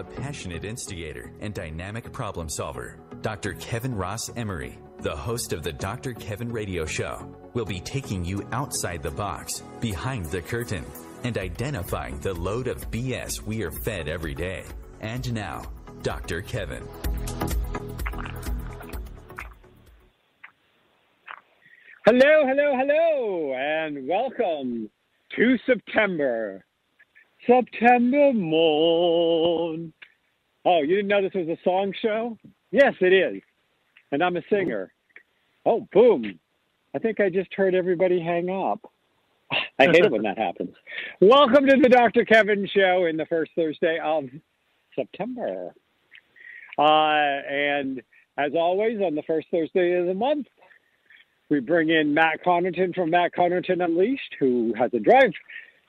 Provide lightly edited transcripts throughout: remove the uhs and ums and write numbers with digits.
a passionate instigator and dynamic problem solver. Dr. Kevin Ross Emery, the host of the Dr. Kevin Radio Show, will be taking you outside the box, behind the curtain, and identifying the load of BS we are fed every day. And now, Dr. Kevin. Hello, and welcome to September. September morn. Oh, you didn't know this was a song show? Yes, it is. And I'm a singer. Oh, boom. I think I just heard everybody hang up. I hate it when that happens. Welcome to the Dr. Kevin Show in the first Thursday of September. And as always, on the first Thursday of the month, we bring in Matt Connarton from Matt Connarton Unleashed, who has a drive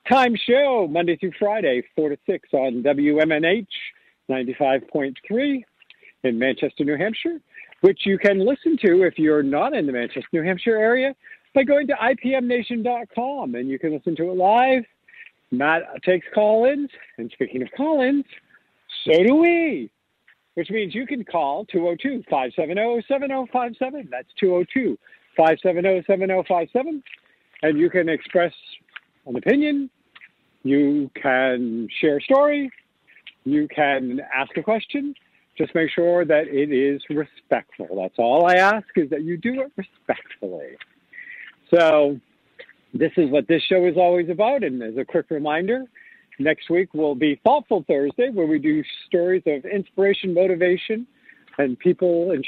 time show Monday through Friday, 4 to 6 on WMNH 95.3 in Manchester, New Hampshire, which you can listen to if you're not in the Manchester, New Hampshire area by going to IPMNation.com, and you can listen to it live. Matt takes call-ins, and speaking of call-ins, so do we, which means you can call 202-570-7057. That's 202-570-7057, and you can express an opinion, you can share a story, you can ask a question. Just make sure that it is respectful. That's all I ask, is that you do it respectfully. So this is what this show is always about, and as a quick reminder, next week will be Thoughtful Thursday, where we do stories of inspiration, motivation, and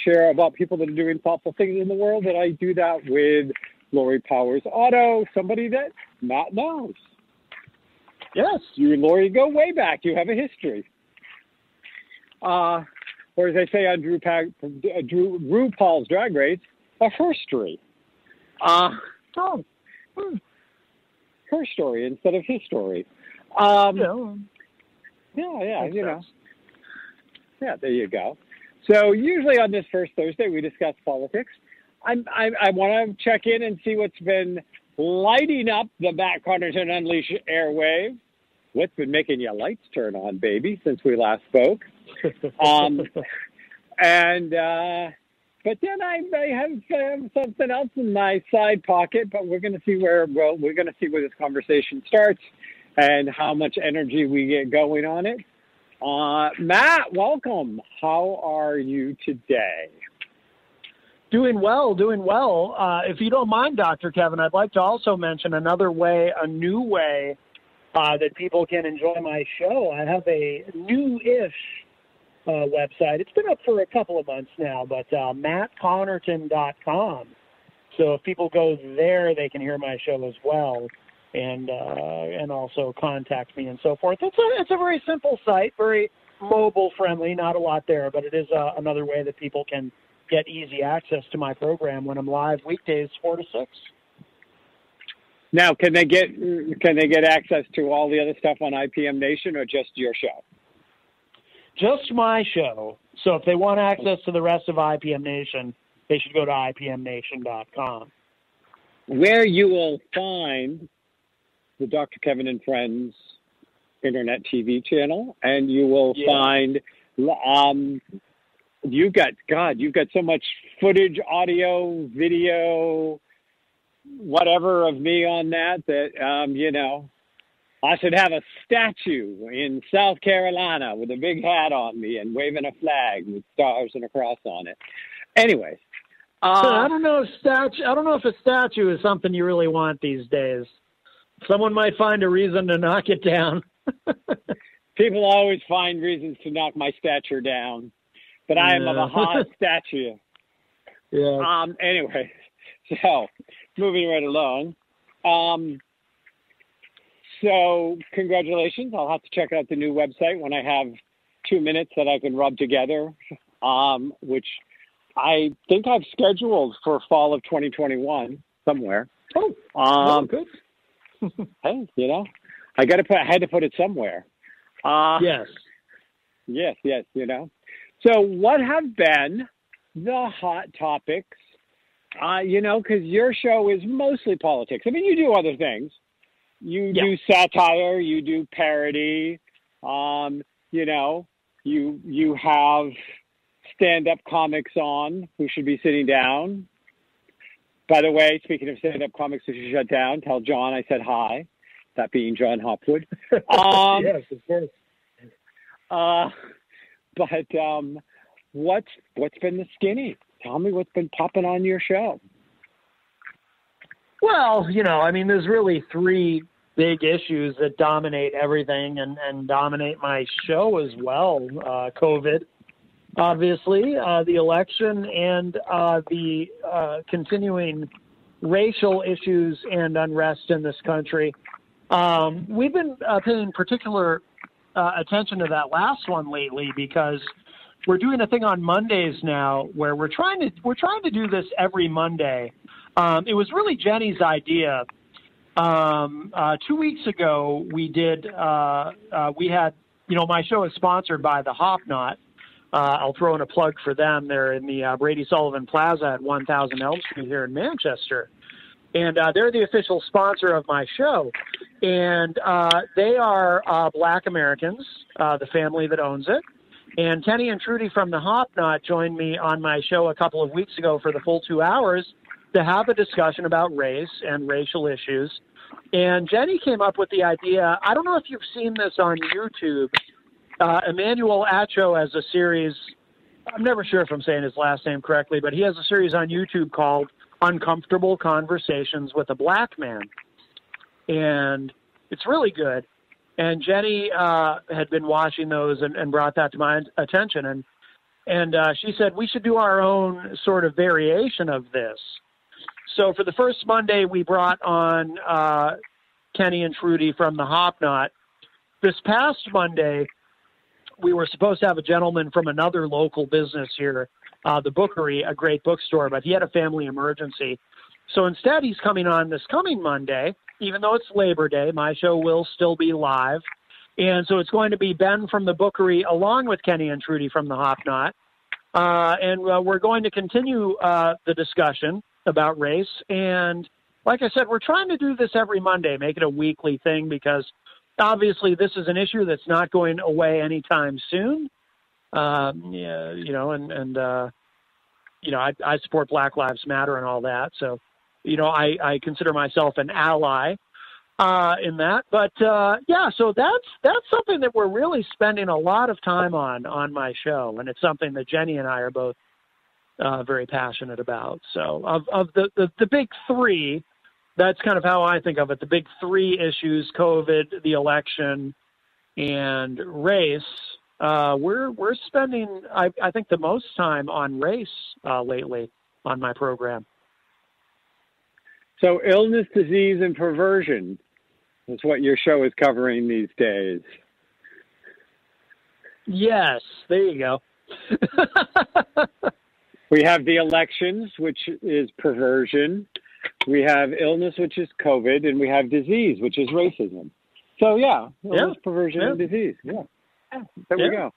share about people that are doing thoughtful things in the world. And I do that with Lori Powers Otto, somebody that Matt knows. Yes, you and Lori go way back. You have a history. Or as they say on RuPaul's Drag Race, a herstory. Her story instead of his story. Yeah, you know. Yeah, there you go. So usually on this first Thursday, we discuss politics. I want to check in and see what's been lighting up the Matt Connarton Unleashed airwave. What's been making your lights turn on, baby, since we last spoke? But then I have something else in my side pocket. But we're going to see where this conversation starts and how much energy we get going on it. Matt, welcome. How are you today? Doing well. If you don't mind, Dr. Kevin, I'd like to also mention a new way that people can enjoy my show. I have a new-ish website. It's been up for a couple of months now, but mattconarton.com. So if people go there, they can hear my show as well, and also contact me and so forth. It's a very simple site, very mobile friendly. Not a lot there, but it is another way that people can get easy access to my program when I'm live weekdays 4 to 6. Now, can they get access to all the other stuff on IPM Nation or just your show? Just my show. So if they want access to the rest of IPM Nation, they should go to IPMNation.com. Where you will find the Dr. Kevin and Friends Internet TV channel, and you will find you've got so much footage, audio, video, whatever of me on that I should have a statue in South Carolina with a big hat on me and waving a flag with stars and a cross on it. Anyways, I don't know if a statue is something you really want these days. Someone might find a reason to knock it down. People always find reasons to knock my stature down, but I am of a hot stature. Yeah. Anyway, so moving right along. So congratulations. I'll have to check out the new website when I have 2 minutes that I can rub together, which I think I've scheduled for fall of 2021 somewhere. Good. Hey, I had to put it somewhere. Yes. So what have been the hot topics? Because your show is mostly politics. I mean, you do other things. You do satire, you do parody, you You have stand-up comics on who should be sitting down. By the way, speaking of stand-up comics who should shut down, tell John I said hi. That being John Hopwood. Yes, of course. But what's been the skinny? Tell me what's been popping on your show. Well, there's really three big issues that dominate everything and dominate my show as well. COVID, obviously, the election, and the continuing racial issues and unrest in this country. We've been paying particular attention to that last one lately because we're doing a thing on Mondays now where we're trying to do this every Monday. It was really Jenny's idea. 2 weeks ago, we had, my show is sponsored by the Hop Knot. I'll throw in a plug for them. They're in the Brady Sullivan Plaza at 1000 Elm Street here in Manchester. And they're the official sponsor of my show. And they are Black Americans, the family that owns it. And Kenny and Trudy from the Hop Knot joined me on my show a couple of weeks ago for the full 2 hours to have a discussion about race and racial issues. And Jenny came up with the idea, I don't know if you've seen this on YouTube, Emmanuel Acho has a series, I'm never sure if I'm saying his last name correctly, but he has a series on YouTube called Uncomfortable Conversations with a Black Man. And it's really good. And Jenny had been watching those and brought that to my attention. And she said, we should do our own sort of variation of this. So for the first Monday, we brought on Kenny and Trudy from the Hop Knot. This past Monday, we were supposed to have a gentleman from another local business here, the Bookery, a great bookstore, but he had a family emergency. So instead, he's coming on this coming Monday. Even though it's Labor Day, my show will still be live. And so it's going to be Ben from the Bookery along with Kenny and Trudy from the Hop Knot. And we're going to continue the discussion about race. And like I said, we're trying to do this every Monday, make it a weekly thing, because obviously this is an issue that's not going away anytime soon. I support Black Lives Matter and all that. So, I consider myself an ally in that. But, so that's something that we're really spending a lot of time on my show. And it's something that Jenny and I are both very passionate about. So of the big three, that's kind of how I think of it. The big three issues, COVID, the election, and race. We're spending, I think, the most time on race lately on my program. So illness, disease, and perversion is what your show is covering these days. Yes, there you go. We have the elections, which is perversion. We have illness, which is COVID, and we have disease, which is racism. So, illness, perversion, and disease. Yeah. There we go.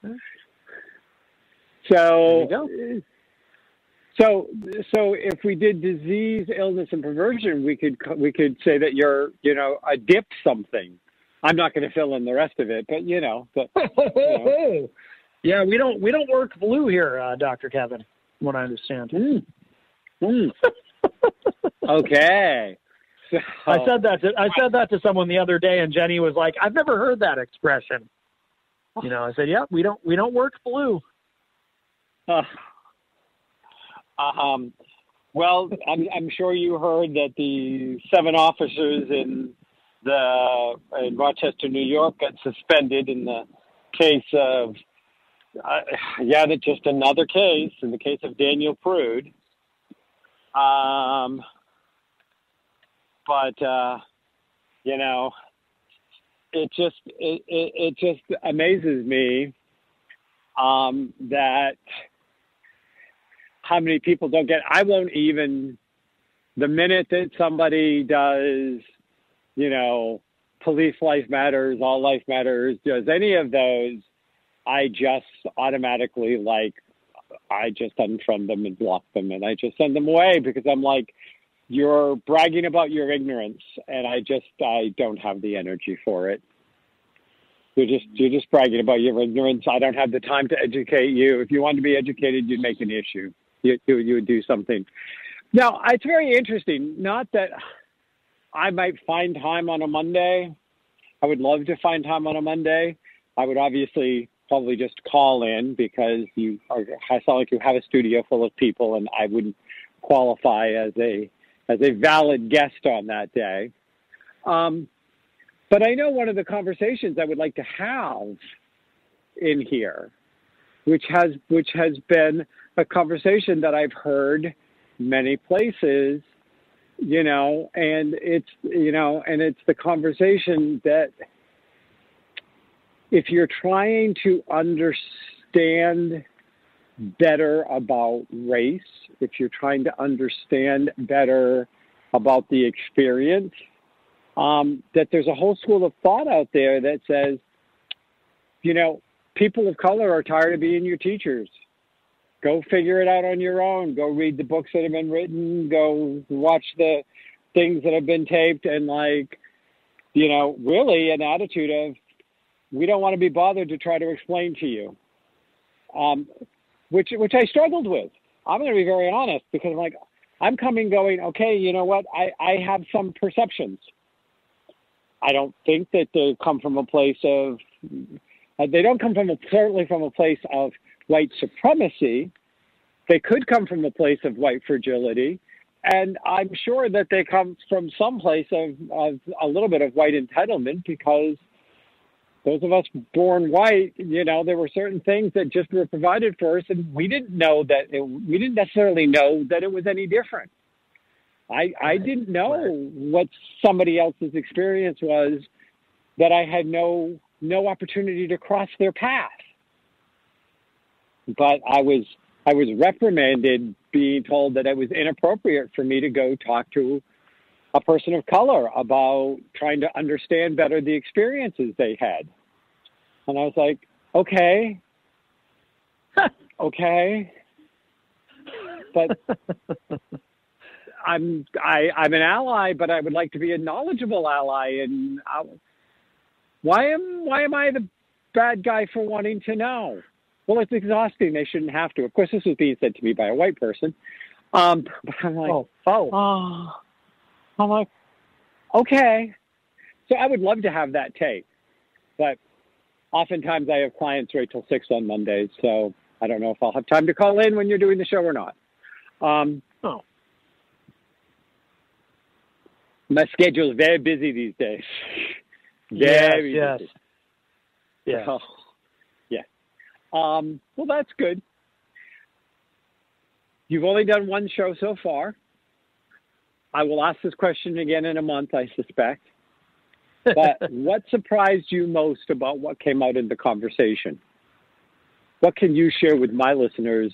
So, So if we did disease, illness, and perversion, we could say that you're, a dip something. I'm not going to fill in the rest of it, but Yeah, we don't work blue here, Dr. Kevin, from what I understand. Okay. So, I said that to someone the other day, and Jenny was like, "I've never heard that expression." I said, "Yeah, we don't work blue." Well, I'm sure you heard that the 7 officers in Rochester, New York, got suspended in the case of just another case in the case of Daniel Prude. It just amazes me that how many people don't get. I won't even, the minute that somebody does, police life matters, all life matters, does any of those, I just automatically I just unfriend them and block them, and I just send them away, because I'm like, you're bragging about your ignorance, and I don't have the energy for it. You're just bragging about your ignorance. I don't have the time to educate you. If you wanted to be educated, you'd make an issue. You would do something. Now, it's very interesting. Not that I might find time on a Monday. I would love to find time on a Monday. I would obviously probably just call in because I sound like you have a studio full of people, and I wouldn't qualify as a valid guest on that day. But I know one of the conversations I would like to have in here, which has been a conversation that I've heard many places, and it's the conversation that if you're trying to understand better about race, if you're trying to understand better about the experience, that there's a whole school of thought out there that says, people of color are tired of being your teachers. Go figure it out on your own. Go read the books that have been written. Go watch the things that have been taped. And really an attitude of, we don't want to be bothered to try to explain to you, which I struggled with. I'm going to be very honest because I'm going, okay, you know what? I have some perceptions. I don't think that they come from a place of, certainly from a place of white supremacy. They could come from a place of white fragility. And I'm sure that they come from some place of a little bit of white entitlement, because those of us born white, there were certain things that just were provided for us, and we didn't necessarily know that it was any different. I didn't know what somebody else's experience was, that I had no opportunity to cross their path. But I was reprimanded, being told that it was inappropriate for me to go talk to a person of color about trying to understand better the experiences they had. And I was like, okay, but I'm an ally, but I would like to be a knowledgeable ally. And why am I the bad guy for wanting to know? Well, it's exhausting. They shouldn't have to. Of course, this was being said to me by a white person. But I'm like, I'm like, okay. So I would love to have that tape, but oftentimes I have clients right till 6 on Mondays, so I don't know if I'll have time to call in when you're doing the show or not. My schedule is very busy these days. Very busy. Yes. So, yeah. Well, that's good. You've only done one show so far. I will ask this question again in a month, I suspect. But what surprised you most about what came out in the conversation? What can you share with my listeners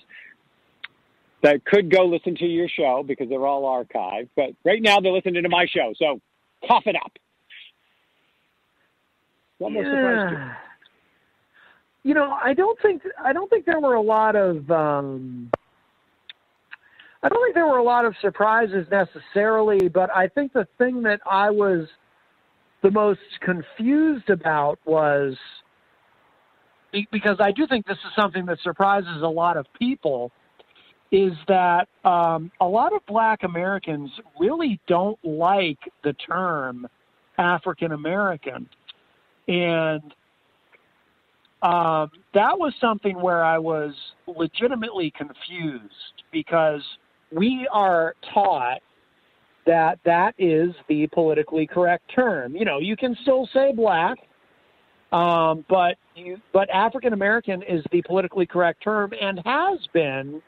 that could go listen to your show, because they're all archived, but right now they're listening to my show, so cough it up. What most surprised you? I don't think there were a lot of surprises necessarily, but I think the thing that I was the most confused about was, because I do think this is something that surprises a lot of people, is that a lot of Black Americans really don't like the term African American. And that was something where I was legitimately confused, because we are taught that that is the politically correct term. You can still say Black, but African American is the politically correct term, and has been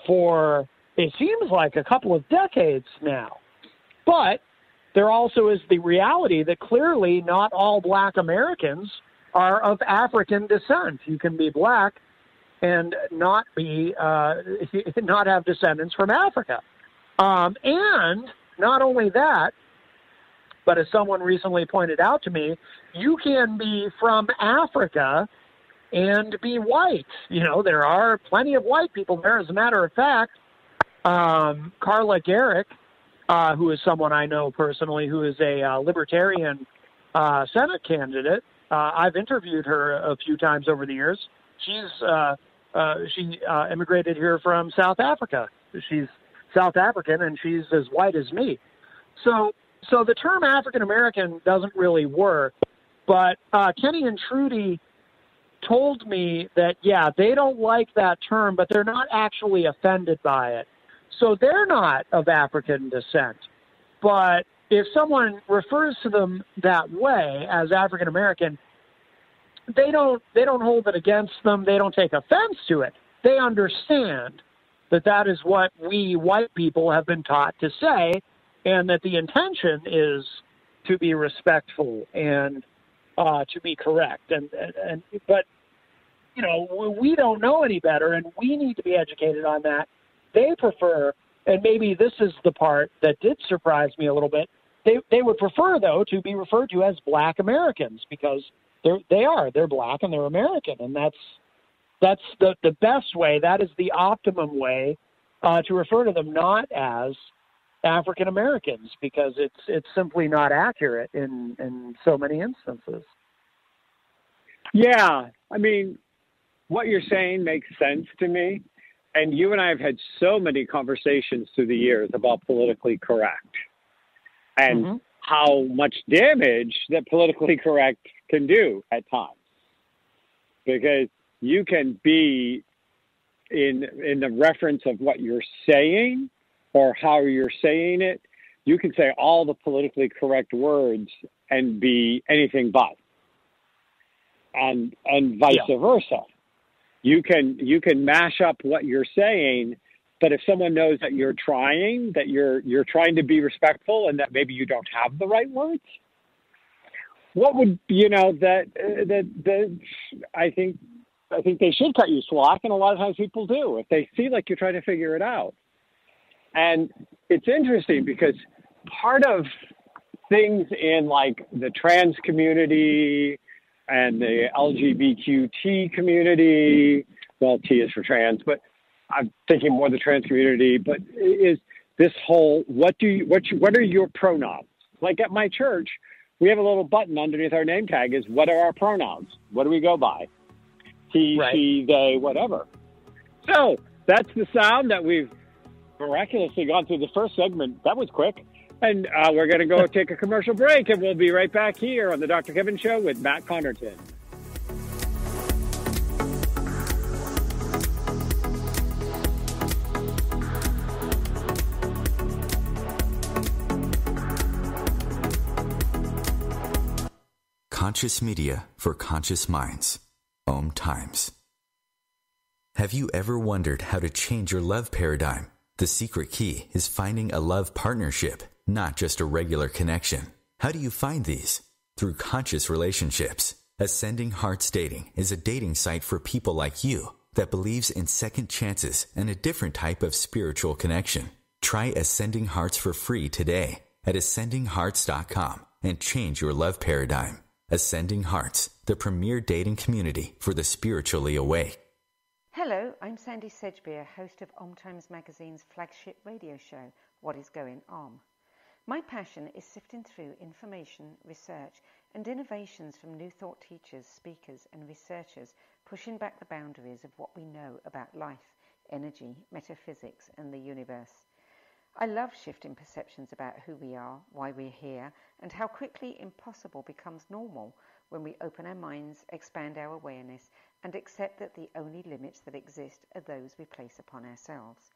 for, it seems like, a couple of decades now. But there also is the reality that clearly not all Black Americans are of African descent. You can be Black and not have descendants from Africa. And not only that, but as someone recently pointed out to me, you can be from Africa and be white. There are plenty of white people there. As a matter of fact, Carla Garrick, who is someone I know personally, who is a libertarian Senate candidate, I've interviewed her a few times over the years. She immigrated here from South Africa. She's South African, and she's as white as me. So the term African American doesn't really work. But Kenny and Trudy told me that, yeah, they don't like that term, but they're not actually offended by it. So they're not of African descent. But if someone refers to them that way as African American, they don't hold it against them. They don't take offense to it. They understand that is what we white people have been taught to say, and that the intention is to be respectful and to be correct. But you know, we don't know any better, and we need to be educated on that. They prefer, and maybe this is the part that did surprise me a little bit, they would prefer, though, to be referred to as Black Americans, because they're Black and they're American, and that's the best way. That is the optimum way to refer to them, not as African Americans, because it's simply not accurate in so many instances. Yeah, I mean, what you're saying makes sense to me. And you and I have had so many conversations through the years about politically correct and how much damage that politically correct can do at times. Because you can be in the reference of what you're saying or how you're saying it, you can say all the politically correct words and be anything but. And vice versa. You can mash up what you're saying, but if someone knows that you're trying to be respectful and that maybe you don't have the right words, what would that I think they should cut you slack, and a lot of times people do if they see like you're trying to figure it out. And it's interesting because part of things in like the trans community and the LGBTQ community, well, T is for trans, but I'm thinking more the trans community, but is this whole, what are your pronouns? Like at my church, we have a little button underneath our name tag is, what are our pronouns? What do we go by? He, she, they, whatever. So that's the sound that we've miraculously gone through the first segment. That was quick. And we're going to go take a commercial break, and we'll be right back here on the Dr. Kevin Show with Matt Connarton. Conscious media for conscious minds. OMTimes. Have you ever wondered how to change your love paradigm? The secret key is finding a love partnership, not just a regular connection. How do you find these? Through conscious relationships. Ascending Hearts Dating is a dating site for people like you that believes in second chances and a different type of spiritual connection. Try Ascending Hearts for free today at ascendinghearts.com and change your love paradigm. Ascending Hearts, the premier dating community for the spiritually awake. Hello, I'm Sandy Sedgbeer, host of OMTimes Magazine's flagship radio show, What is Going On? My passion is sifting through information, research, and innovations from new thought teachers, speakers, and researchers pushing back the boundaries of what we know about life, energy, metaphysics, and the universe. I love shifting perceptions about who we are, why we're here, and how quickly impossible becomes normal when we open our minds, expand our awareness, and accept that the only limits that exist are those we place upon ourselves.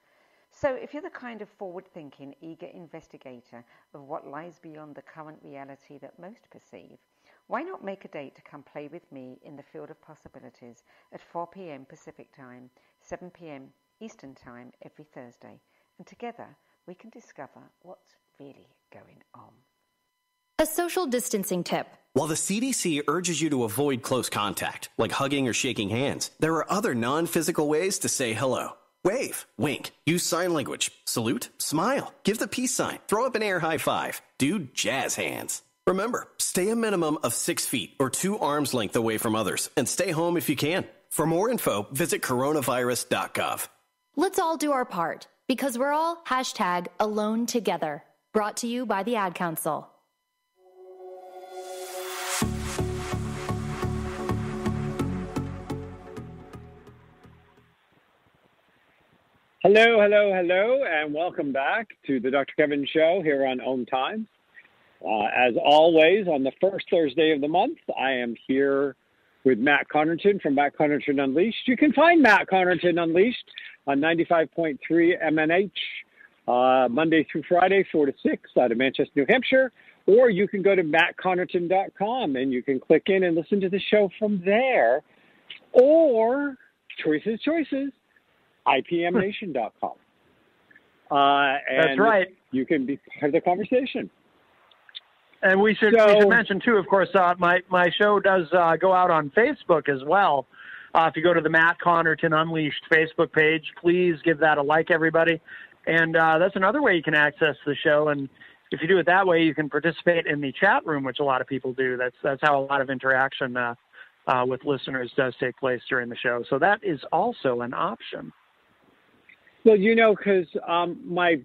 So if you're the kind of forward-thinking, eager investigator of what lies beyond the current reality that most perceive, why not make a date to come play with me in the field of possibilities at 4 p.m. Pacific Time, 7 p.m. Eastern Time every Thursday, and together we can discover what's really going on. A social distancing tip. While the CDC urges you to avoid close contact, like hugging or shaking hands, there are other non-physical ways to say hello. Wave, wink, use sign language, salute, smile, give the peace sign, throw up an air high five, do jazz hands. Remember, stay a minimum of 6 feet or 2 arms length away from others, and stay home if you can. For more info, visit coronavirus.gov. Let's all do our part, because we're all #AloneTogether. Brought to you by the Ad Council. Hello, hello, hello, and welcome back to the Dr. Kevin Show here on OMTimes. As always, on the first Thursday of the month, I am here with Matt Connarton from Matt Connarton Unleashed. You can find Matt Connarton Unleashed on 95.3 MNH, Monday through Friday, 4 to 6, out of Manchester, New Hampshire. Or you can go to mattconnerton.com and you can click in and listen to the show from there. Or, choices, IPMNation.com. That's right. You can be part of the conversation. And we should mention, too, of course, my show does go out on Facebook as well. If you go to the Matt Connarton Unleashed Facebook page, please give that a like, everybody. And that's another way you can access the show. And if you do it that way, you can participate in the chat room, which a lot of people do. That's how a lot of interaction with listeners does take place during the show. So that is also an option. Well, you know, because my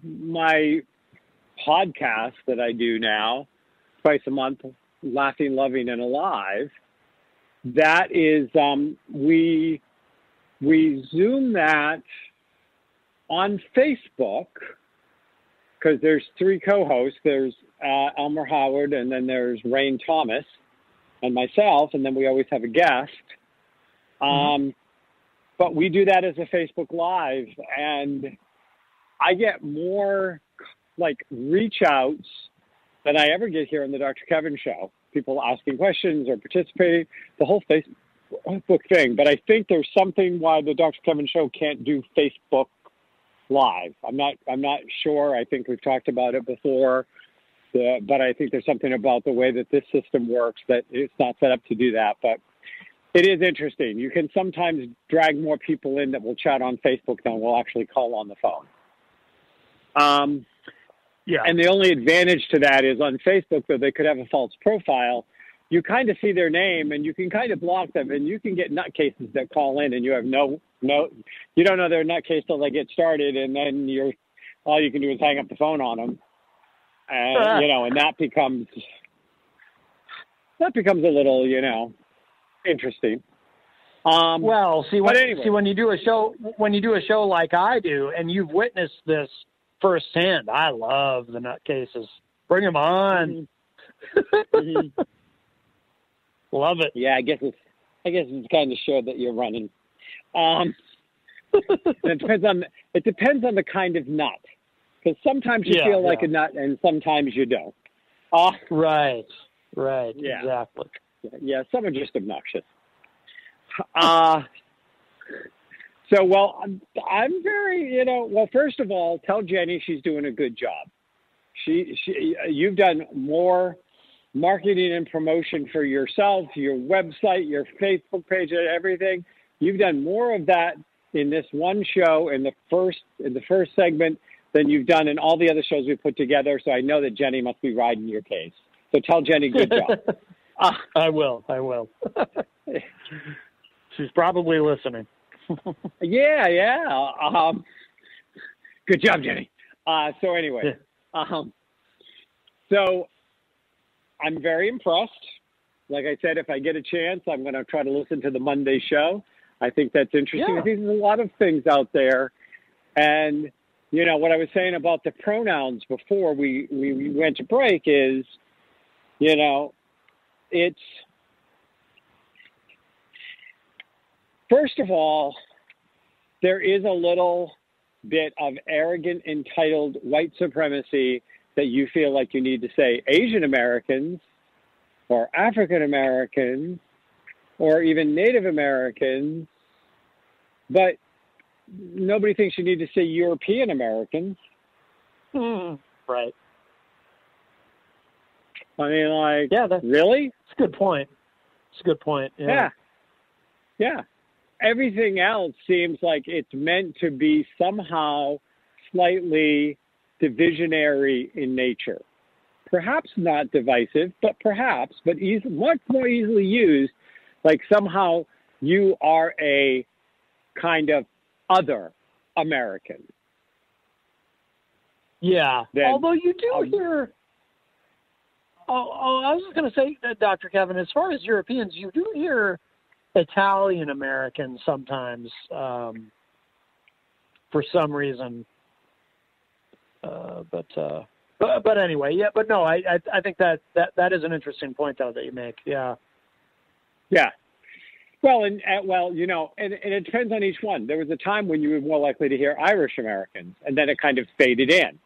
podcast that I do now, twice a month, Laughing, Loving, and Alive, that is, we Zoom that on Facebook, because there's 3 co-hosts. There's Elmer Howard, and then there's Rain Thomas, and myself, and then we always have a guest. But we do that as a Facebook Live, and I get more, like, reach outs than I ever get here on the Dr. Kevin Show. People asking questions or participating, the whole Facebook thing. But I think there's something why the Dr. Kevin Show can't do Facebook Live. I'm not sure. I think we've talked about it before, but I think there's something about the way that this system works that it's not set up to do that. But it is interesting. You can sometimes drag more people in that will chat on Facebook than will actually call on the phone. Yeah. And the only advantage to that is on Facebook, though they could have a false profile, you kind of see their name and you can kind of block them, and you can get nutcases that call in and you have you don't know they're a nutcase till they get started, and then all you can do is hang up the phone on them. And, and that becomes a little, interesting. See when you do a show like I do, and you've witnessed this firsthand, I love the nutcases. Bring them on. Love it. Yeah, I guess it's kind of show that you're running. It depends on the kind of nut, because sometimes you feel like a nut and sometimes you don't. Right. Yeah. Exactly. Yeah, some are just obnoxious. I'm very, first of all, tell Jenny she's doing a good job. You've done more marketing and promotion for yourself, your website, your Facebook page, and everything. You've done more of that in this one show in the first segment than you've done in all the other shows we put together. So I know that Jenny must be riding your case. So tell Jenny good job. I will. She's probably listening. Yeah. Good job, Jenny. So anyway, so I'm very impressed. Like I said, if I get a chance, I'm going to try to listen to the Monday show. I think that's interesting. Yeah. I think there's a lot of things out there. And, what I was saying about the pronouns before we went to break is, it's, first of all, there is a little bit of arrogant, entitled white supremacy that you feel like you need to say Asian Americans or African Americans or even Native Americans, but nobody thinks you need to say European Americans. Right. I mean, really? It's a good point. Yeah. Yeah. Everything else seems like it's meant to be somehow slightly divisionary in nature. Perhaps not divisive, but much more easily used, like somehow you are a kind of other American. Yeah. Although you do hear... I was just going to say, Dr. Kevin, as far as Europeans, you do hear Italian Americans sometimes for some reason. But anyway, yeah. But no, I think that is an interesting point though that you make. Yeah. Yeah. Well, and it depends on each one. There was a time when you were more likely to hear Irish Americans, and then it kind of faded in.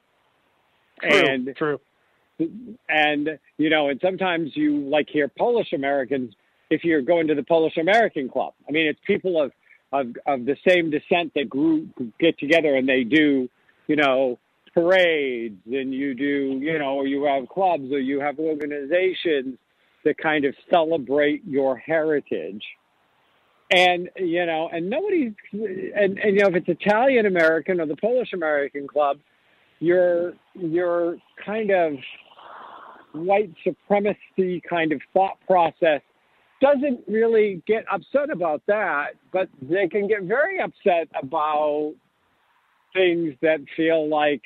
True. And and sometimes you hear Polish Americans if you're going to the Polish American Club. I mean, it's people of the same descent that get together and they do, parades, and you do, or you have clubs or you have organizations that kind of celebrate your heritage. And, and nobody's, and if it's Italian American or the Polish American Club, your kind of white supremacy kind of thought process doesn't really get upset about that, but they can get very upset about things that feel like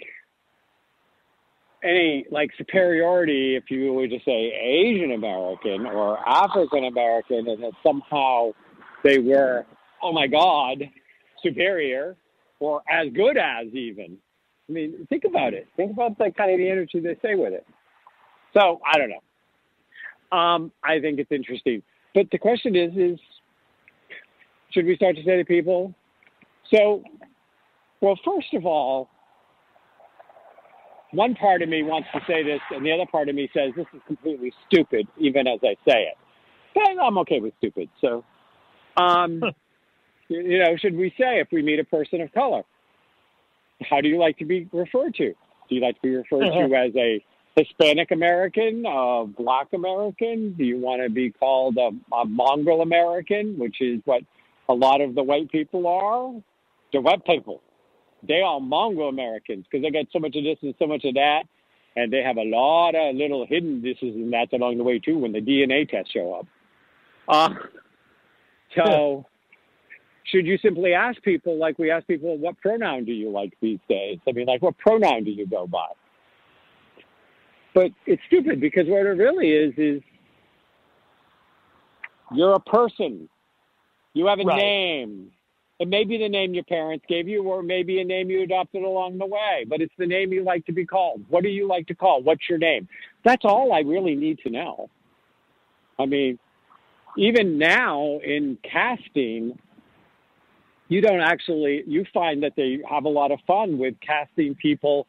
any superiority if you were to say Asian American or African American, and that somehow they were, oh my God, superior or as good as even. I mean, think about it. Think about the kind of the energy they say with it. So I don't know. I think it's interesting. But the question is should we start to say to people? So, well, first of all, one part of me wants to say this, and the other part of me says this is completely stupid, even as I say it. But I'm okay with stupid. So, should we say if we meet a person of color, how do you like to be referred to? Do you like to be referred to as a Hispanic American, Black American? Do you want to be called a Mongol American, which is what a lot of the white people are? The white people, they are Mongol Americans because they got so much of this and so much of that, and they have a lot of little hidden this and that along the way too when the DNA tests show up. So should you simply ask people, like we ask people, what pronoun do you like these days? I mean, what pronoun do you go by? But it's stupid because what it really is you're a person. You have a name. It may be the name your parents gave you, or maybe a name you adopted along the way, but it's the name you like to be called. What do you like to call? What's your name? That's all I really need to know. I mean, even now in casting, you find that they have a lot of fun with casting people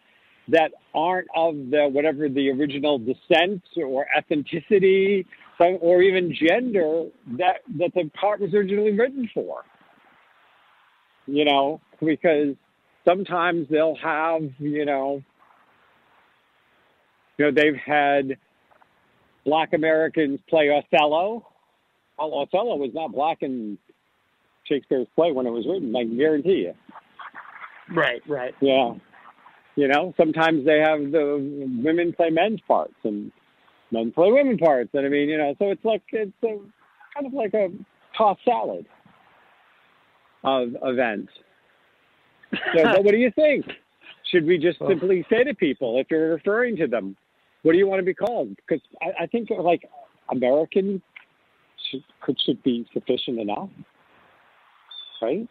that aren't of the original descent or ethnicity or even gender that the part was originally written for. Because sometimes they'll have, they've had Black Americans play Othello. Well, Othello was not Black in Shakespeare's play when it was written, I can guarantee you. Right. Yeah. Sometimes they have the women play men's parts and men play women parts. And I mean, so it's kind of like a tossed salad of events. So, but what do you think? Should we just simply say to people, if you're referring to them, what do you want to be called? Because I think American should be sufficient enough, right?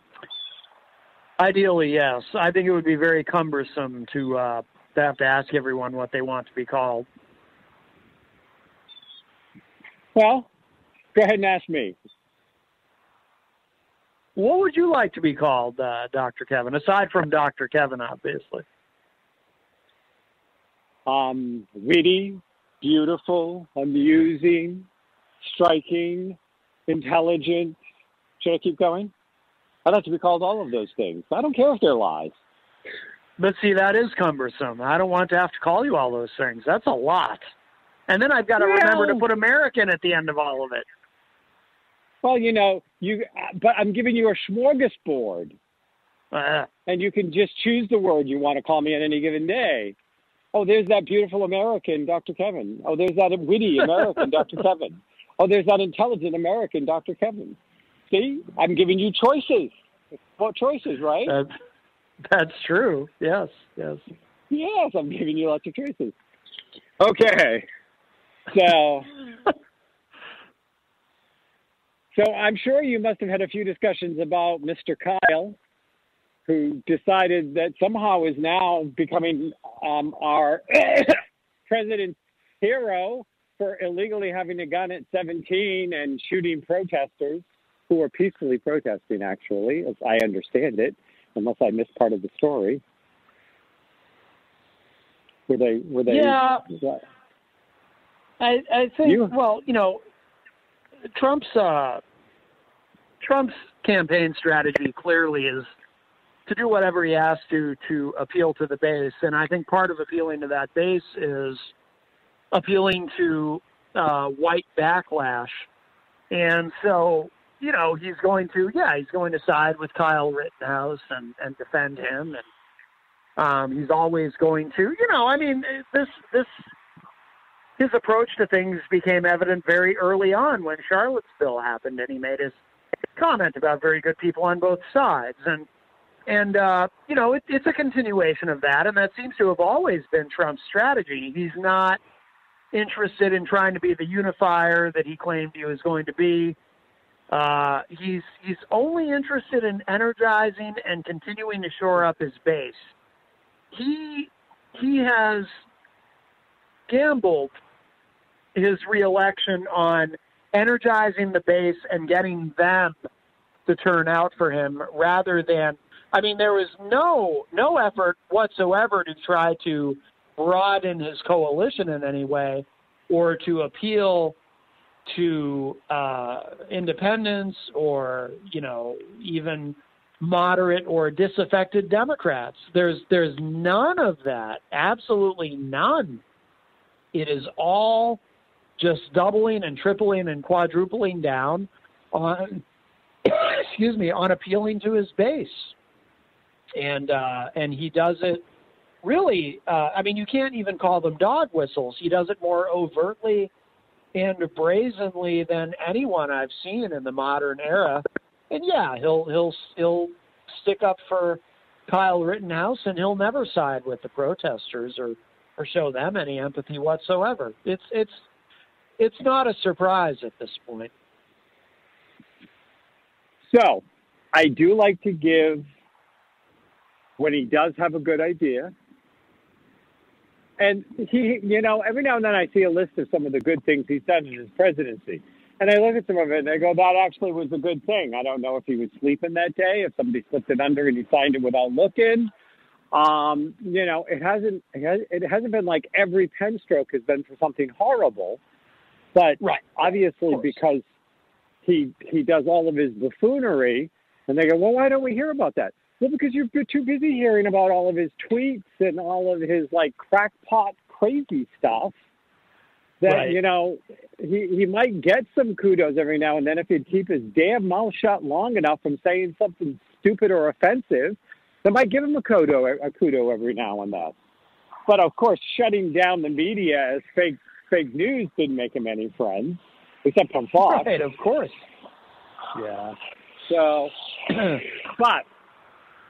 Ideally, yes. I think it would be very cumbersome to have to ask everyone what they want to be called. Well, go ahead and ask me. What would you like to be called, Dr. Kevin, aside from Dr. Kevin, obviously? Witty, beautiful, amusing, striking, intelligent. Should I keep going? I'd like to be called all of those things. I don't care if they're lies. But see, that is cumbersome. I don't want to have to call you all those things. That's a lot. And then I've got to remember to put American at the end of all of it. Well, but I'm giving you a smorgasbord. And you can just choose the word you want to call me on any given day. Oh, there's that beautiful American, Dr. Kevin. Oh, there's that witty American, Dr. Kevin. Oh, there's that intelligent American, Dr. Kevin. See, I'm giving you choices. Well, choices, right? That's true. Yes. Yes, I'm giving you lots of choices. Okay. So I'm sure you must have had a few discussions about Mr. Kyle. who decided that somehow is now becoming our president's hero for illegally having a gun at 17 and shooting protesters who were peacefully protesting, actually, as I understand it, unless I missed part of the story. Were they? Yeah. What? I think, well, you know, Trump's campaign strategy clearly is to do whatever he has to appeal to the base. And I think part of appealing to that base is appealing to white backlash. And so, you know, he's going to side with Kyle Rittenhouse and defend him. And he's always going to, you know, I mean, his approach to things became evident very early on when Charlottesville happened, and he made his comment about very good people on both sides. And you know, it's a continuation of that, and that seems to have always been Trump's strategy. He's not interested in trying to be the unifier that he claimed he was going to be. He's only interested in energizing and continuing to shore up his base. He has gambled his reelection on energizing the base and getting them to turn out for him rather than, I mean, there was no effort whatsoever to try to broaden his coalition in any way or to appeal to independents or, you know, even moderate or disaffected Democrats. There's none of that, absolutely none. It is all just doubling and tripling and quadrupling down on, on appealing to his base. And he does it really, I mean, you can't even call them dog whistles. He does it more overtly and brazenly than anyone I've seen in the modern era. And yeah, he'll stick up for Kyle Rittenhouse, and he'll never side with the protesters or show them any empathy whatsoever. It's not a surprise at this point. So, I do like to give, when he does have a good idea, and he, you know, every now and then I see a list of some of the good things he's done in his presidency. And I look at some of it and I go, that actually was a good thing. I don't know if he was sleeping that day, if somebody slipped it under and he signed it without looking. You know, it hasn't been like every pen stroke has been for something horrible, but right, obviously because he does all of his buffoonery, and they go, well, why don't we hear about that? Well, because you're too busy hearing about all of his tweets and all of his like crackpot crazy stuff. That, right. You know, he might get some kudos every now and then if he'd keep his damn mouth shut long enough from saying something stupid or offensive. They might give him a kudo every now and then. But, of course, shutting down the media as fake news didn't make him any friends, except on Fox. Right, of course. Yeah. So, but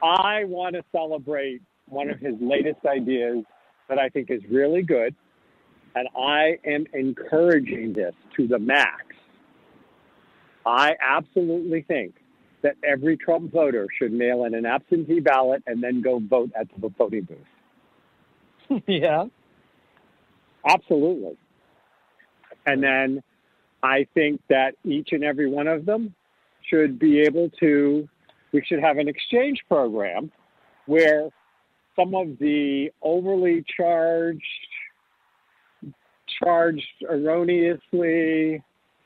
I want to celebrate one of his latest ideas that I think is really good. And I am encouraging this to the max. I absolutely think that every Trump voter should mail in an absentee ballot and then go vote at the voting booth. Yeah. Absolutely. And then I think that each and every one of them should be able to, we should have an exchange program where some of the overly charged erroneously,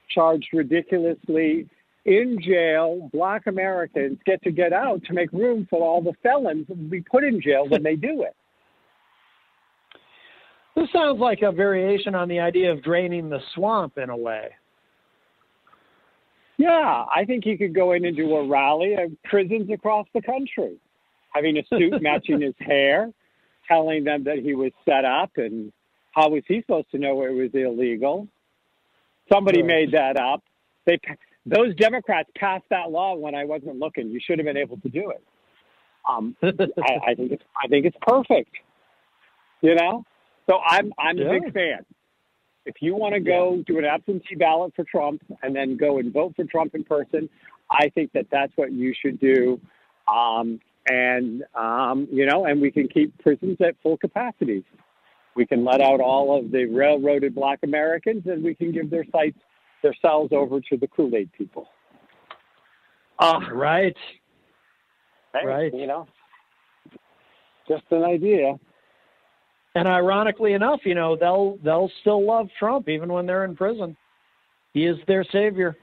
charged ridiculously, in jail, Black Americans get out to make room for all the felons that will be put in jail when they do it. This sounds like a variation on the idea of draining the swamp in a way. Yeah, I think he could go in and do a rally of prisons across the country, having a suit matching his hair, telling them that he was set up, and how was he supposed to know it was illegal? Somebody made that up. Those Democrats passed that law when I wasn't looking. You should have been able to do it. I think it's perfect. You know, so I'm a big fan. If you want to go do an absentee ballot for Trump and then go and vote for Trump in person, I think that that's what you should do. And And, and we can keep prisons at full capacity. We can let out all of the railroaded Black Americans, and we can give their cells over to the Kool-Aid people. Right. Hey, right. Just an idea. And ironically enough, they'll still love Trump even when they're in prison. He is their savior.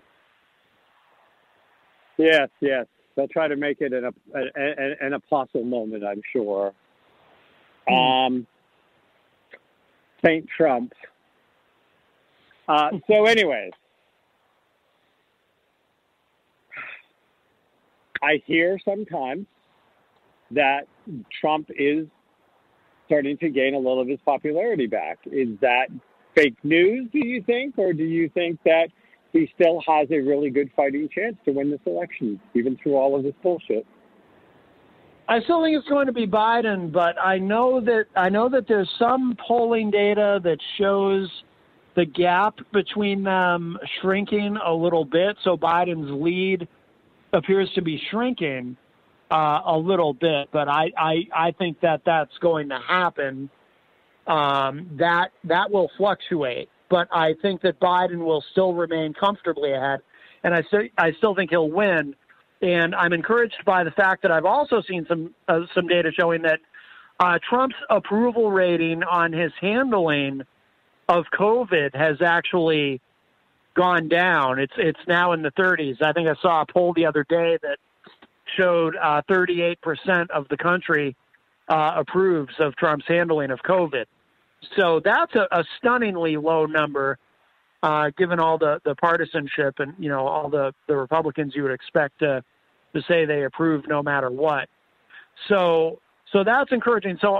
Yes. They'll try to make it an apostle moment, I'm sure. Saint Trump. So anyways, I hear sometimes that Trump is starting to gain a little of his popularity back. Is that fake news, do you think? Or do you think that he still has a really good fighting chance to win this election, even through all of this bullshit? I still think it's going to be Biden, but I know that there's some polling data that shows the gap between them shrinking a little bit. So Biden's lead appears to be shrinking a little bit, but I think that that's going to happen. That will fluctuate, but I think that Biden will still remain comfortably ahead, and I still think he'll win. And I'm encouraged by the fact that I've also seen some data showing that Trump's approval rating on his handling of COVID has actually gone down. It's now in the 30s. I think I saw a poll the other day that showed 38% of the country approves of Trump's handling of COVID. So that's a stunningly low number, given all the partisanship and all the Republicans you would expect to say they approve no matter what. So that's encouraging. So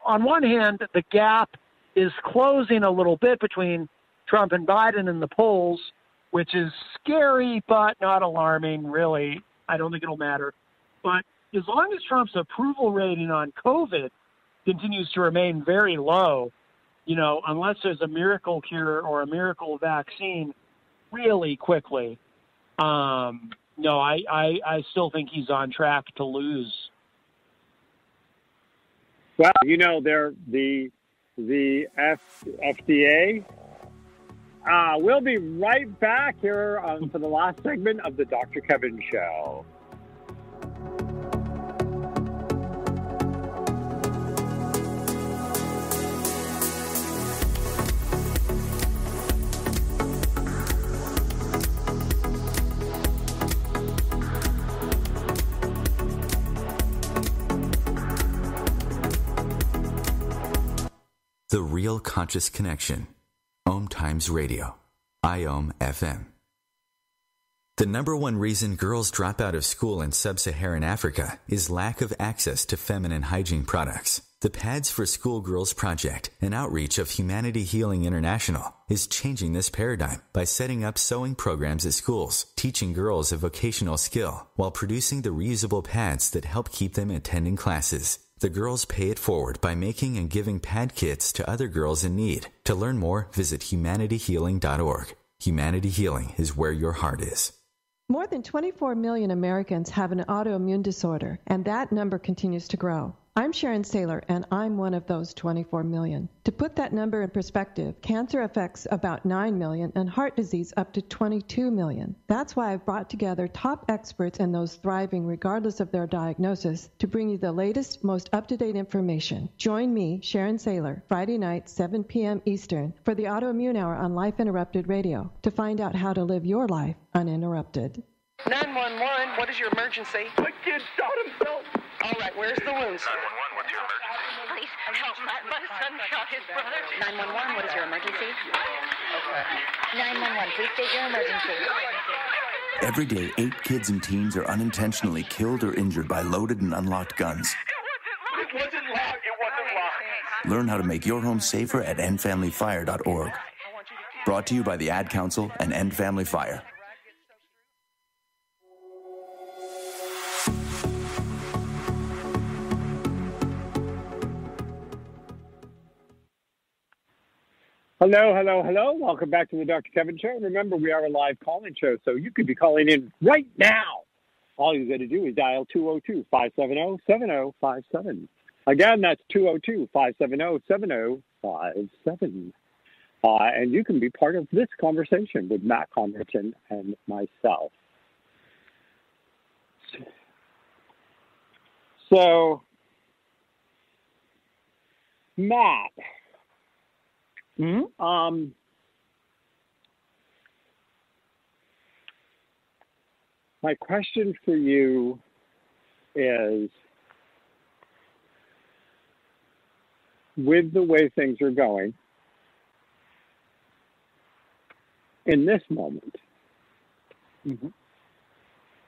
on one hand, the gap is closing a little bit between Trump and Biden in the polls, which is scary but not alarming, really. I don't think it'll matter. But as long as Trump's approval rating on COVID continues to remain very low, unless there's a miracle cure or a miracle vaccine really quickly, no, I still think he's on track to lose. Well, the FDA. We'll be right back here for the last segment of the Dr. Kevin Show. The Real Conscious Connection. OMTimes Radio. IOM FM. The number one reason girls drop out of school in sub-Saharan Africa is lack of access to feminine hygiene products. The Pads for Schoolgirls Project, an outreach of Humanity Healing International, is changing this paradigm by setting up sewing programs at schools, teaching girls a vocational skill, while producing the reusable pads that help keep them attending classes. The girls pay it forward by making and giving pad kits to other girls in need. To learn more, visit humanityhealing.org. Humanity Healing is where your heart is. More than 24 million Americans have an autoimmune disorder, and that number continues to grow. I'm Sharon Saylor, and I'm one of those 24 million. To put that number in perspective, cancer affects about 9 million and heart disease up to 22 million. That's why I've brought together top experts and those thriving regardless of their diagnosis to bring you the latest, most up-to-date information. Join me, Sharon Saylor, Friday night, 7 p.m. Eastern, for the Autoimmune Hour on Life Interrupted Radio to find out how to live your life uninterrupted. 911, what is your emergency? My kid shot himself. All right, where's the wounds? 911, what's your emergency? Please help, my son shot his brother. 911, what is your emergency? Okay. 911, please state your emergency. Every day, 8 kids and teens are unintentionally killed or injured by loaded and unlocked guns. It wasn't locked. Learn how to make your home safer at endfamilyfire.org. Brought to you by the Ad Council and End Family Fire. Hello. Welcome back to the Dr. Kevin Show. Remember, we are a live call-in show, so you could be calling in right now all you got to do is dial 202-570-7057. Again, that's 202-570-7057. And you can be part of this conversation with Matt Connarton and myself. So, Matt, my question for you is, with the way things are going, in this moment,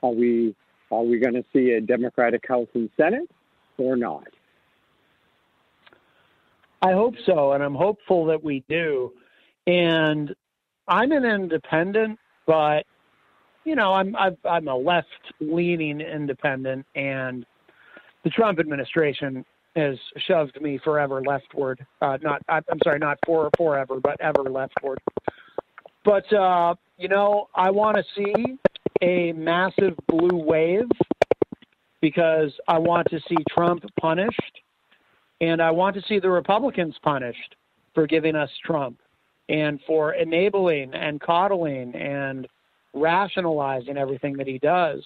are we going to see a Democratic House and Senate or not? I hope so, and I'm hopeful that we do. And I'm an independent, but I'm a left-leaning independent, and the Trump administration has shoved me forever leftward. Not forever, but ever leftward. But I want to see a massive blue wave because I want to see Trump punished, and I want to see the Republicans punished for giving us Trump and for enabling and coddling and rationalizing everything that he does.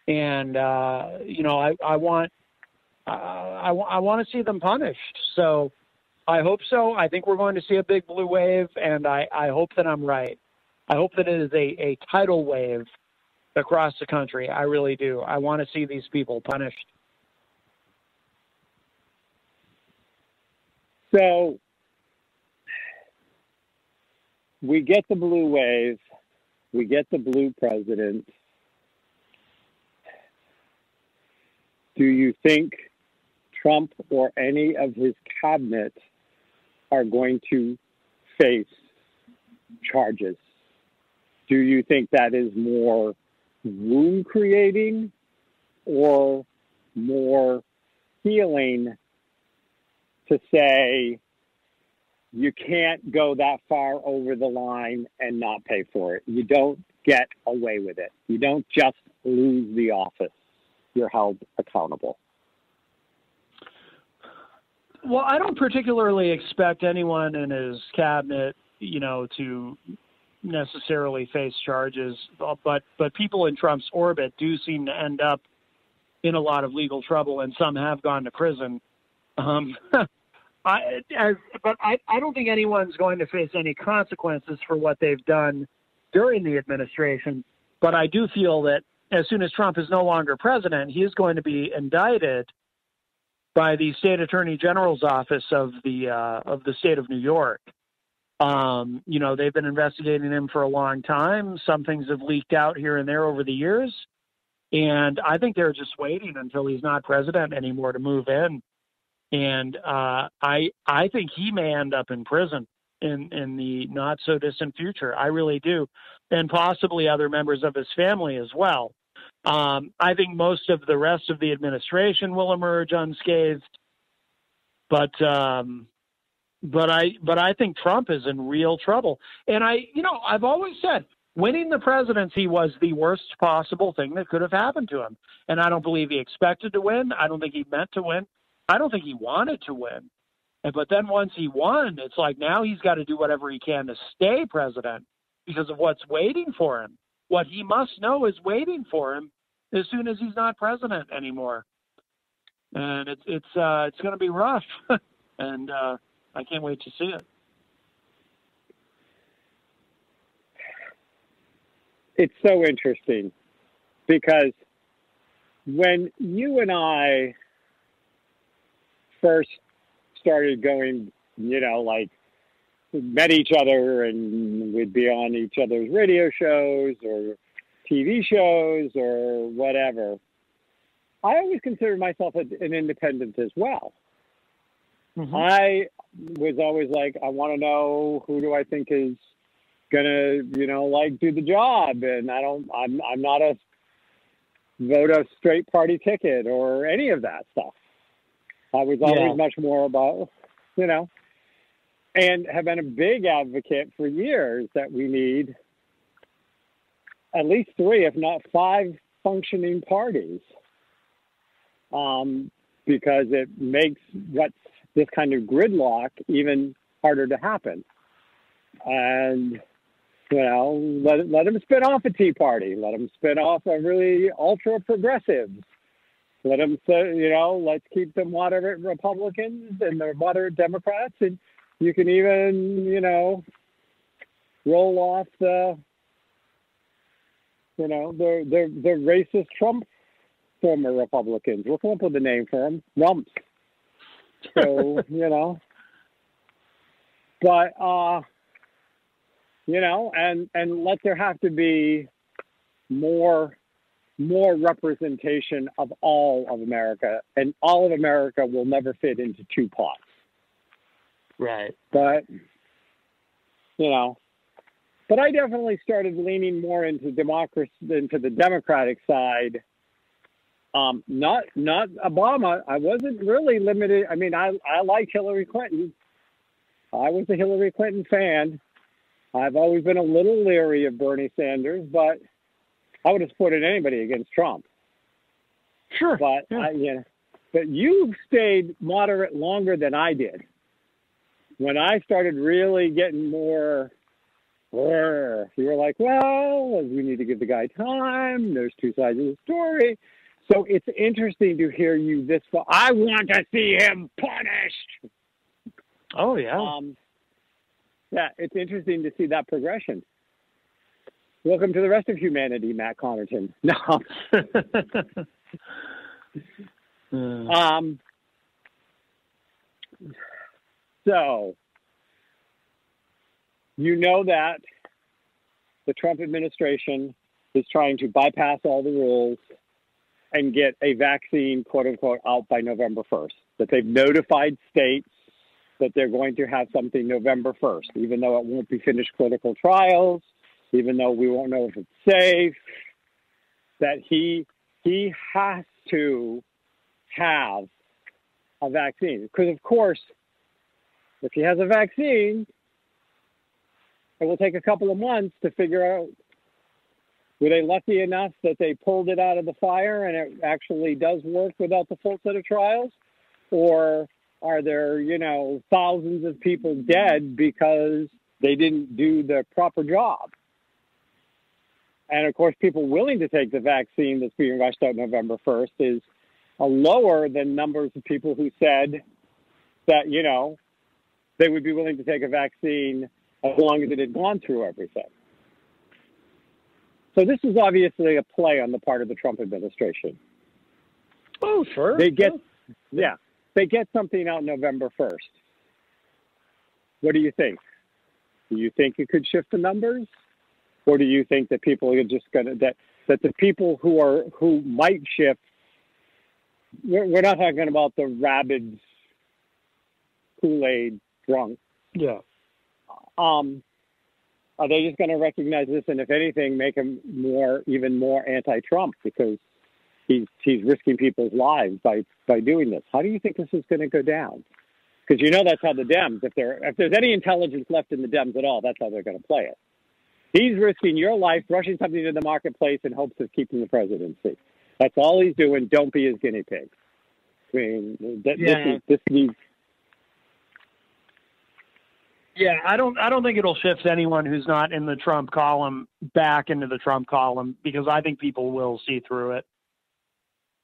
And I want to see them punished. So I hope so. I think we're going to see a big blue wave, and I hope that I'm right. I hope that it is a tidal wave across the country. I really do. I want to see these people punished. So we get the blue wave. We get the blue president. Do you think Trump or any of his cabinet are going to face charges? Do you think that is more wound creating or more healing to say you can't go that far over the line and not pay for it? You don't get away with it. You don't just lose the office. You're held accountable. Well, I don't particularly expect anyone in his cabinet, to necessarily face charges, but people in Trump's orbit do seem to end up in a lot of legal trouble, and some have gone to prison. But I don't think anyone's going to face any consequences for what they've done during the administration. But I do feel that as soon as Trump is no longer president, he is going to be indicted by the state attorney general's office of the state of New York. They've been investigating him for a long time. Some things have leaked out here and there over the years. And I think they're just waiting until he's not president anymore to move in. And I think he may end up in prison in the not so distant future. I really do. And possibly other members of his family as well. I think most of the rest of the administration will emerge unscathed. But I think Trump is in real trouble. And I've always said winning the presidency was the worst possible thing that could have happened to him. And I don't believe he expected to win. I don't think he meant to win. I don't think he wanted to win. But then once he won, it's like now he's got to do whatever he can to stay president because of what's waiting for him. What he must know is waiting for him as soon as he's not president anymore. And it's going to be rough. And I can't wait to see it. It's so interesting because when you and I first started going, met each other and we'd be on each other's radio shows or TV shows or whatever, I always considered myself an independent as well. Mm-hmm. I was always like, I want to know who do I think is gonna, do the job, and I'm not a vote a straight party ticket or any of that stuff. I was always much more about, and have been a big advocate for years that we need at least 3, if not 5 functioning parties, because it makes what's this kind of gridlock even harder to happen. And, let them spin off a Tea Party. Let them spin off a really ultra-progressives. Let them say, let's keep the moderate Republicans and the moderate Democrats. And you can even, roll off the racist Trump former Republicans. We'll come up with a name for them. Rumps. So, but, and let there have to be more representation of all of America, and all of America will never fit into two pots. Right. But, but I definitely started leaning more into democracy, into the Democratic side. Not Obama. I wasn't really limited. I mean, I like Hillary Clinton. I was a Hillary Clinton fan. I've always been a little leery of Bernie Sanders, but I would have supported anybody against Trump. Sure. But but you stayed moderate longer than I did. When I started really getting more, you were like, well, we need to give the guy time. There's two sides of the story. So it's interesting to hear you this far. I want to see him punished. Oh, yeah. Yeah, it's interesting to see that progression. Welcome to the rest of humanity, Matt Connarton. No. So, that the Trump administration is trying to bypass all the rules and get a vaccine, quote unquote, out by November 1st. That they've notified states that they're going to have something November 1st, even though it won't be finished clinical trials, even though we won't know if it's safe, that he has to have a vaccine. Because, of course, if he has a vaccine, it will take a couple of months to figure out, were they lucky enough that they pulled it out of the fire and it actually does work without the full set of trials? Or are there, thousands of people dead because they didn't do the proper job? And, of course, people willing to take the vaccine that's being rushed out November 1st is lower than numbers of people who said that, they would be willing to take a vaccine as long as it had gone through everything. So this is obviously a play on the part of the Trump administration. Oh, sure. They get something out November 1st. What do you think? Do you think it could shift the numbers? Or do you think that people are just going to, that the people who might shift, we're not talking about the rabid Kool-Aid drunk. Yeah. Are they just going to recognize this and, if anything, make him even more anti-Trump because he's risking people's lives by doing this? How do you think this is going to go down? Because that's how the Dems, if there's any intelligence left in the Dems at all, that's how they're going to play it. He's risking your life, rushing something to the marketplace in hopes of keeping the presidency. That's all he's doing. Don't be his guinea pig. I mean, this needs. Yeah, I don't think it'll shift anyone who's not in the Trump column back into the Trump column, because I think people will see through it.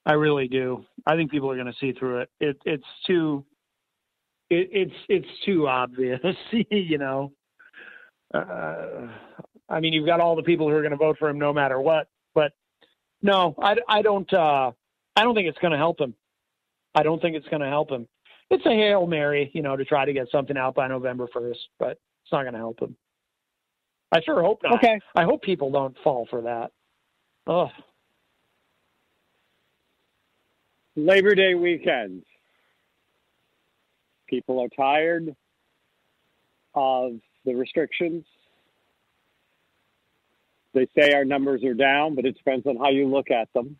I really do. I think people are going to see through it. It's too obvious, I mean, you've got all the people who are going to vote for him no matter what. But no, I don't think it's going to help him. I don't think it's going to help him. It's a Hail Mary, to try to get something out by November 1st, but it's not going to help him. I sure hope not. Okay. I hope people don't fall for that. Ugh. Labor Day weekend. People are tired of the restrictions. They say our numbers are down, but it depends on how you look at them,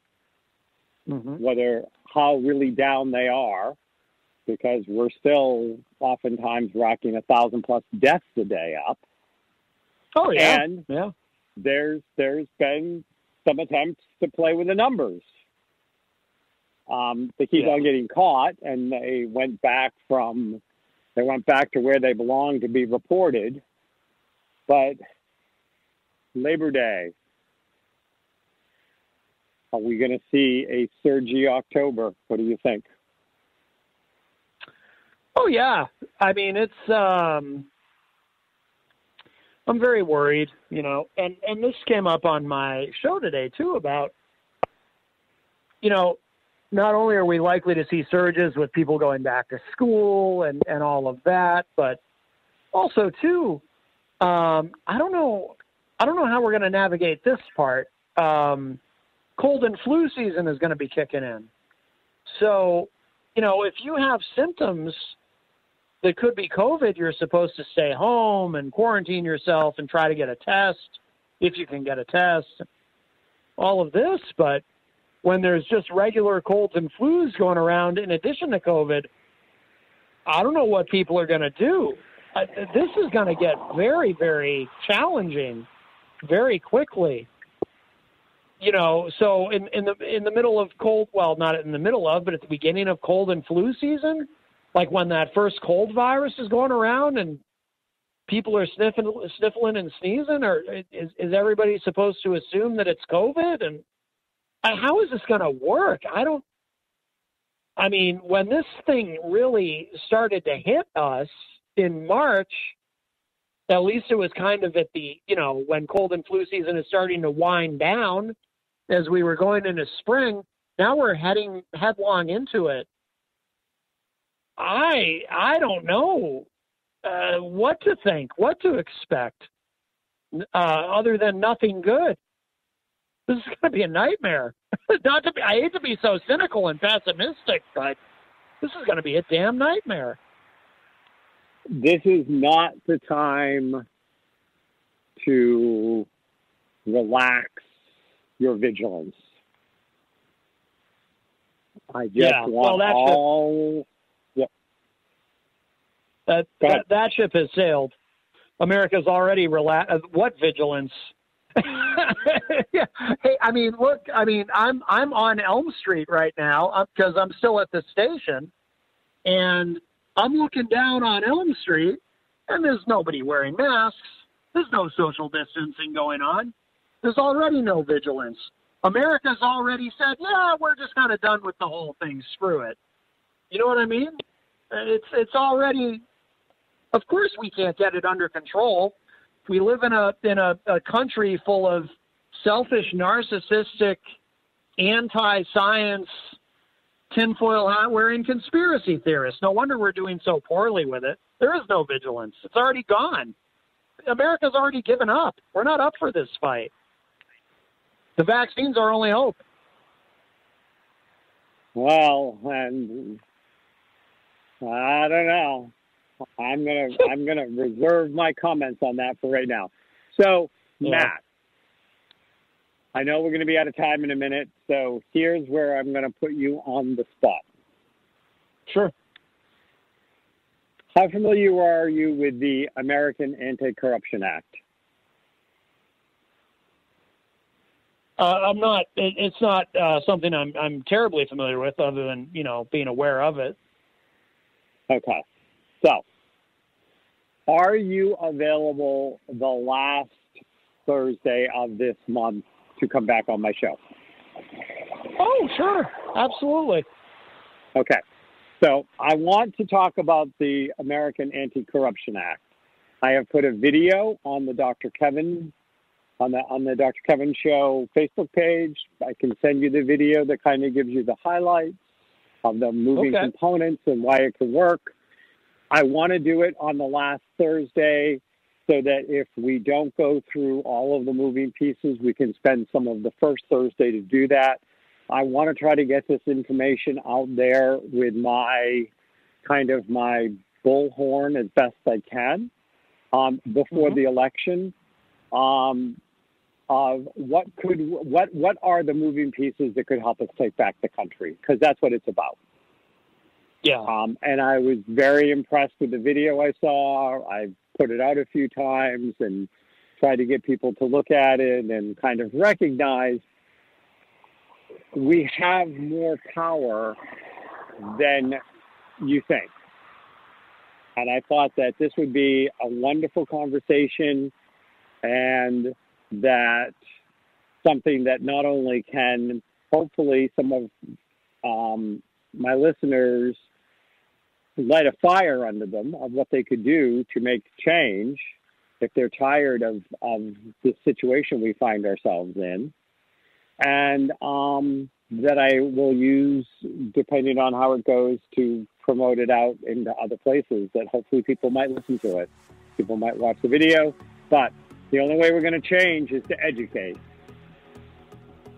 how really down they are, because we're still oftentimes racking 1,000+ deaths a day up. Oh, yeah. And there's been some attempts to play with the numbers. They keep on getting caught, and they went back to where they belong to be reported. But Labor Day, are we going to see a surgy October? What do you think? Oh, yeah. I mean, it's, I'm very worried, you know, and this came up on my show today too about, you know, not only are we likely to see surges with people going back to school and all of that, but also too, I don't know how we're going to navigate this part. Cold and flu season is going to be kicking in. So, you know, if you have symptoms that could be COVID, you're supposed to stay home and quarantine yourself and try to get a test if you can get a test, all of this. But when there's just regular colds and flus going around in addition to COVID, I don't know what people are going to do. This is going to get very, very challenging very quickly. You know, so in the middle of cold, well, not in the middle of, but at the beginning of cold and flu season, like when that first cold virus is going around and people are sniffling and sneezing, or is everybody supposed to assume that it's COVID? And how is this going to work? I mean, when this thing really started to hit us in March, at least it was kind of at the, you know, when cold and flu season is starting to wind down as we were going into spring. Now we're heading headlong into it. I don't know what to think, what to expect, other than nothing good. This is going to be a nightmare. I hate to be so cynical and pessimistic, but this is going to be a damn nightmare. This is not the time to relax your vigilance. I just want that ship has sailed. America's already relaxed. What vigilance? Yeah. Hey, I mean, look. I mean, I'm on Elm Street right now because I'm still at the station, and I'm looking down on Elm Street, and there's nobody wearing masks. There's no social distancing going on. There's already no vigilance. America's already said, yeah, we're just kind of done with the whole thing. Screw it. You know what I mean? It's already. Of course, we can't get it under control. We live in a country full of selfish, narcissistic, anti-science, tinfoil hat-wearing conspiracy theorists. No wonder we're doing so poorly with it. There is no vigilance. It's already gone. America's already given up. We're not up for this fight. The vaccines are our only hope. Well, and I don't know. I'm gonna reserve my comments on that for right now. So, Matt, I know we're going to be out of time in a minute, so here's where I'm going to put you on the spot. Sure. How familiar are you with the American Anti-Corruption Act? I'm not. It's not something I'm terribly familiar with, other than, you know, being aware of it. Okay. So, are you available the last Thursday of this month to come back on my show? Oh, sure. Absolutely. Okay. So, I want to talk about the American Anti-Corruption Act. I have put a video on the Dr. Kevin on the Dr. Kevin Show Facebook page. I can send you the video that kind of gives you the highlights of the moving components and why it can work. I want to do it on the last Thursday so that if we don't go through all of the moving pieces, we can spend some of the first Thursday to do that. I want to try to get this information out there with my bullhorn as best I can before the election. Of what are the moving pieces that could help us take back the country? Because that's what it's about. Yeah. And I was very impressed with the video I saw. I put it out a few times and tried to get people to look at it and kind of recognize we have more power than you think. And I thought that this would be a wonderful conversation, and that something that not only can hopefully some of my listeners light a fire under them of what they could do to make change if they're tired of the situation we find ourselves in, and that I will use, depending on how it goes, to promote it out into other places that hopefully people might listen to it. People might watch the video, but the only way we're going to change is to educate.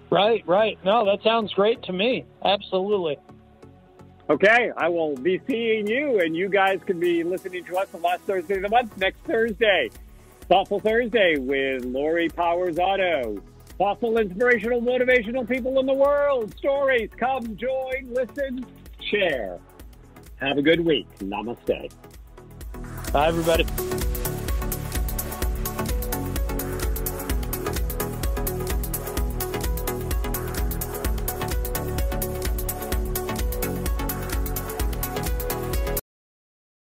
Right. No, that sounds great to me. Absolutely. Okay, I will be seeing you, and you guys can be listening to us the last Thursday of the month, next Thursday. Thoughtful Thursday with Lori Powers Auto. Thoughtful, inspirational, motivational people in the world. Stories. Come, join, listen, share. Have a good week. Namaste. Bye, everybody.